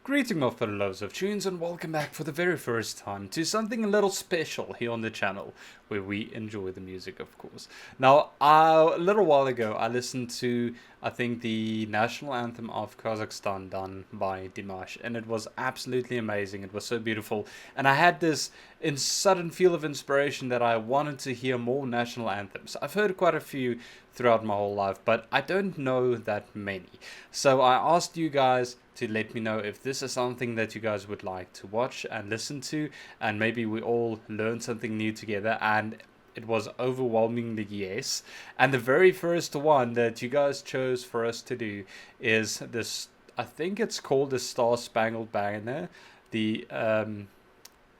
Greeting my fellow lovers of tunes and welcome back for the very first time to something a little special here on the channel where we enjoy the music, of course. Now, a little while ago I listened to, I think, the national anthem of Kazakhstan done by Dimash, and it was absolutely amazing. It was so beautiful, and I had this sudden feel of inspiration that I wanted to hear more national anthems. I've heard quite a few throughout my whole life, but I don't know that many. So I asked you guys to let me know if this is something that you guys would like to watch and listen to, and maybe we all learn something new together, and it was overwhelmingly yes. And the very first one that you guys chose for us to do is this, I think it's called the Star Spangled Banner, the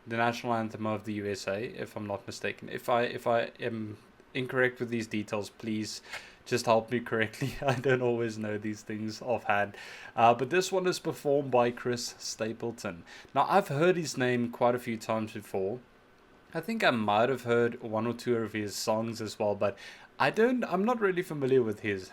national anthem of the USA, if I'm not mistaken. If I am incorrect with these details, please just help me correctly. I don't always know these things offhand. But this one is performed by Chris Stapleton. Now, I've heard his name quite a few times before. I think I might have heard one or two of his songs as well, but I'm not really familiar with his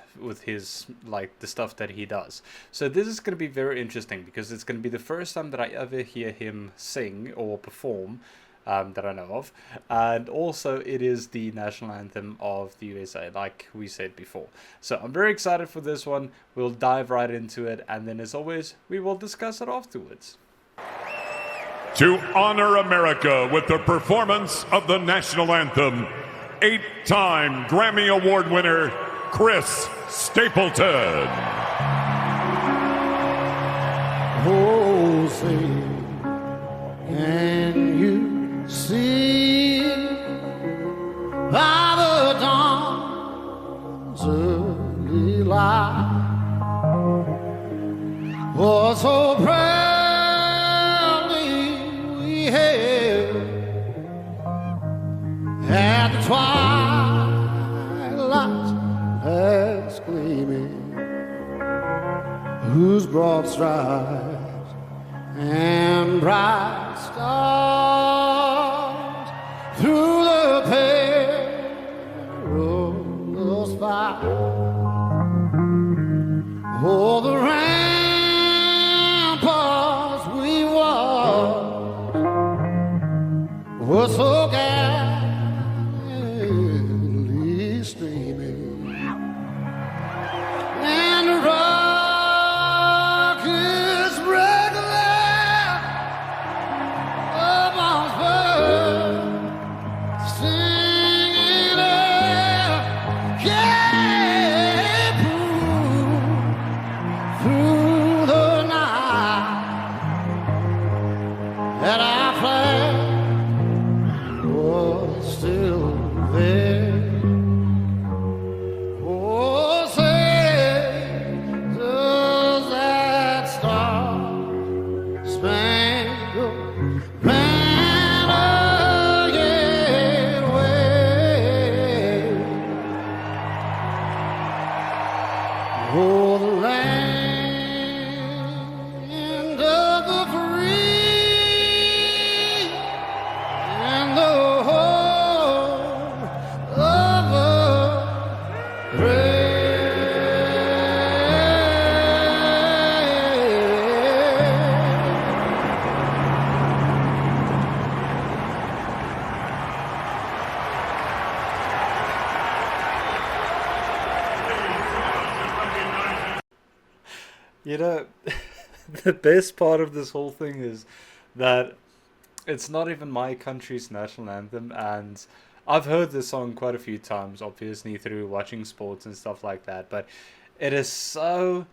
like the stuff that he does. So this is going to be very interesting because it's going to be the first time that I ever hear him sing or perform, that I know of, and also it is the national anthem of the USA, like we said before. So I'm very excited for this one. We'll dive right into it, and then as always, we will discuss it afterwards. To honor America with the performance of the national anthem, 8-time Grammy Award winner, Chris Stapleton. Oh, say, can you see by the dawn's early light what so proudly we hailed at the twilight's last gleaming, whose broad stripes and bright stars through the perilous fight, oh, the ramparts we walked were so gallantly streaming, and the rockets regular amongst birds singing out, yeah, through the night that our flag was still there. Oh, say, does that star-spangled banner yet wave? Oh, the land of the free and the home of the brave. You know, the best part of this whole thing is that it's not even my country's national anthem, and I've heard this song quite a few times, obviously through watching sports and stuff like that, but it is so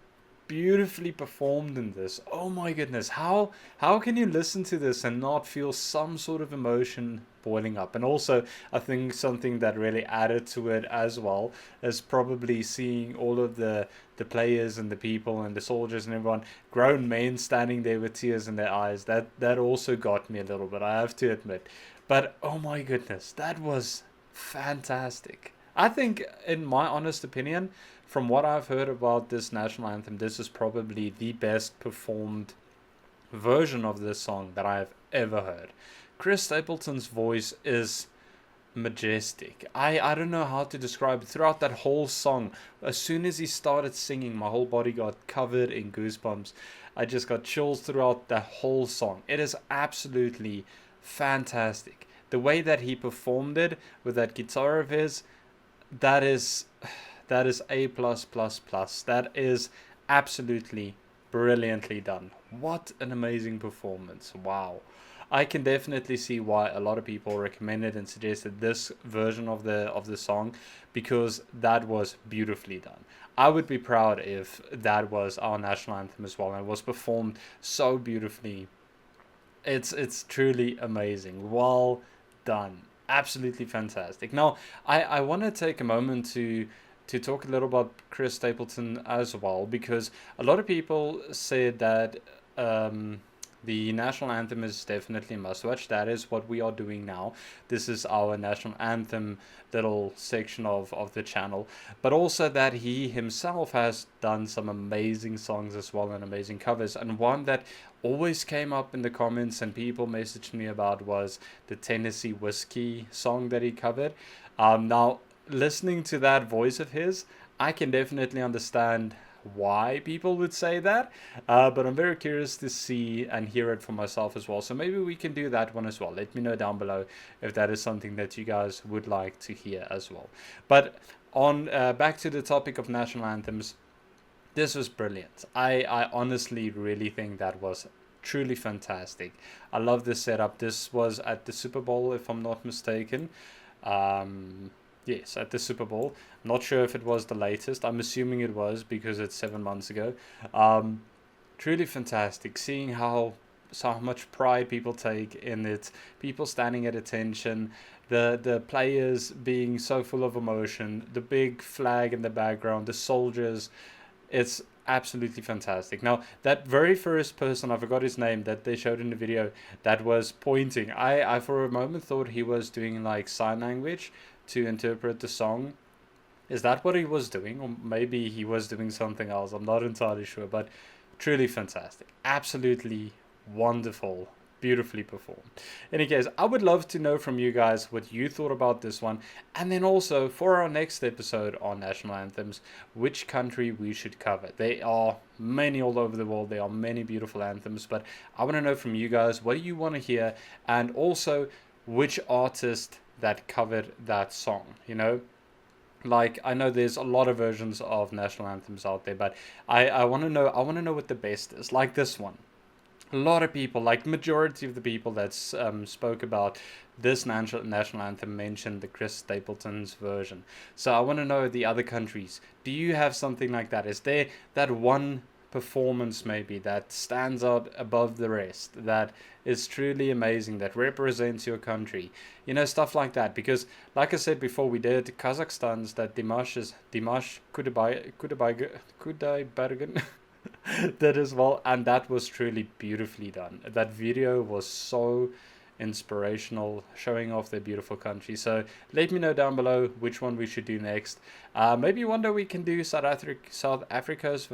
beautifully performed in this. Oh my goodness, how can you listen to this and not feel some sort of emotion boiling up? And also, I think something that really added to it as well is probably seeing all of the players and the people and the soldiers and everyone, grown men standing there with tears in their eyes. That also got me a little bit, I have to admit. But oh my goodness, that was fantastic. I think, in my honest opinion, from what I've heard about this national anthem, this is probably the best performed version of this song that I've ever heard. Chris Stapleton's voice is majestic. I don't know how to describe it. Throughout that whole song, as soon as he started singing, my whole body got covered in goosebumps. I just got chills throughout the whole song. It is absolutely fantastic. The way that he performed it with that guitar of his, that is A plus plus plus. That is absolutely brilliantly done. What an amazing performance. Wow. I can definitely see why a lot of people recommended and suggested this version of the song, because that was beautifully done. I would be proud if that was our national anthem as well and was performed so beautifully. It's truly amazing. Well done. Absolutely fantastic. Now, I want to take a moment to talk a little about Chris Stapleton as well, because a lot of people said that the national anthem is definitely a must-watch. That is what we are doing now. This is our national anthem little section of the channel. But also that he himself has done some amazing songs as well and amazing covers. And one that always came up in the comments and people messaged me about was the Tennessee Whiskey song that he covered. Now, listening to that voice of his, I can definitely understand why people would say that, but I'm very curious to see and hear it for myself as well. So maybe we can do that one as well. Let me know down below if that is something that you guys would like to hear as well. But on back to the topic of national anthems, this was brilliant. I honestly really think that was truly fantastic. I love this setup. This was at the Super Bowl, if I'm not mistaken. Yes, at the Super Bowl. Not sure if it was the latest. I'm assuming it was because it's 7 months ago. Truly fantastic. Seeing how much pride people take in it. People standing at attention. The players being so full of emotion. The big flag in the background. The soldiers. It's absolutely fantastic. Now, that very first person, I forgot his name, that they showed in the video, that was pointing. I for a moment thought he was doing like sign language to interpret the song. Is that what he was doing? Or maybe he was doing something else. I'm not entirely sure, but truly fantastic. Absolutely wonderful. Beautifully performed. In any case, I would love to know from you guys what you thought about this one. And then also, for our next episode on national anthems, which country we should cover. There are many all over the world. There are many beautiful anthems. But I want to know from you guys, what do you want to hear? And also, which artist that covered that song, you know? Like, I know there's a lot of versions of national anthems out there, but I want to know what the best is. Like this one, a lot of people, like majority of the people that spoke about this national anthem mentioned the Chris Stapleton's version. So I want to know the other countries. Do you have something like that? Is there that one performance maybe that stands out above the rest, that is truly amazing, that represents your country, you know, stuff like that? Because like I said before, we did Kazakhstan's, that Dimash Kudaibergen did as well, and that was truly beautifully done. That video was so inspirational, showing off their beautiful country. So let me know down below which one we should do next. Maybe one day we can do South Africa's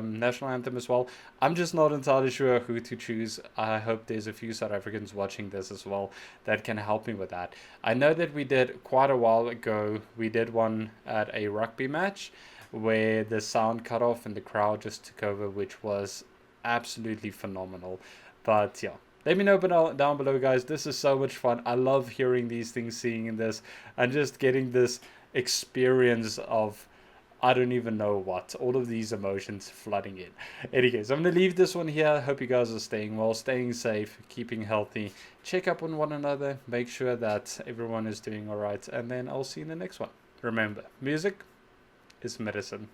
national anthem as well. I'm just not entirely sure who to choose. I hope there's a few South Africans watching this as well that can help me with that. I know that we did quite a while ago, we did one at a rugby match where the sound cut off and the crowd just took over, which was absolutely phenomenal. But yeah, let me know down below, guys. This is so much fun. I love hearing these things, seeing this, and just getting this experience of, I don't even know what, all of these emotions flooding in. Anyways, I'm going to leave this one here. Hope you guys are staying well, staying safe, keeping healthy. Check up on one another. Make sure that everyone is doing all right. And then I'll see you in the next one. Remember, music is medicine.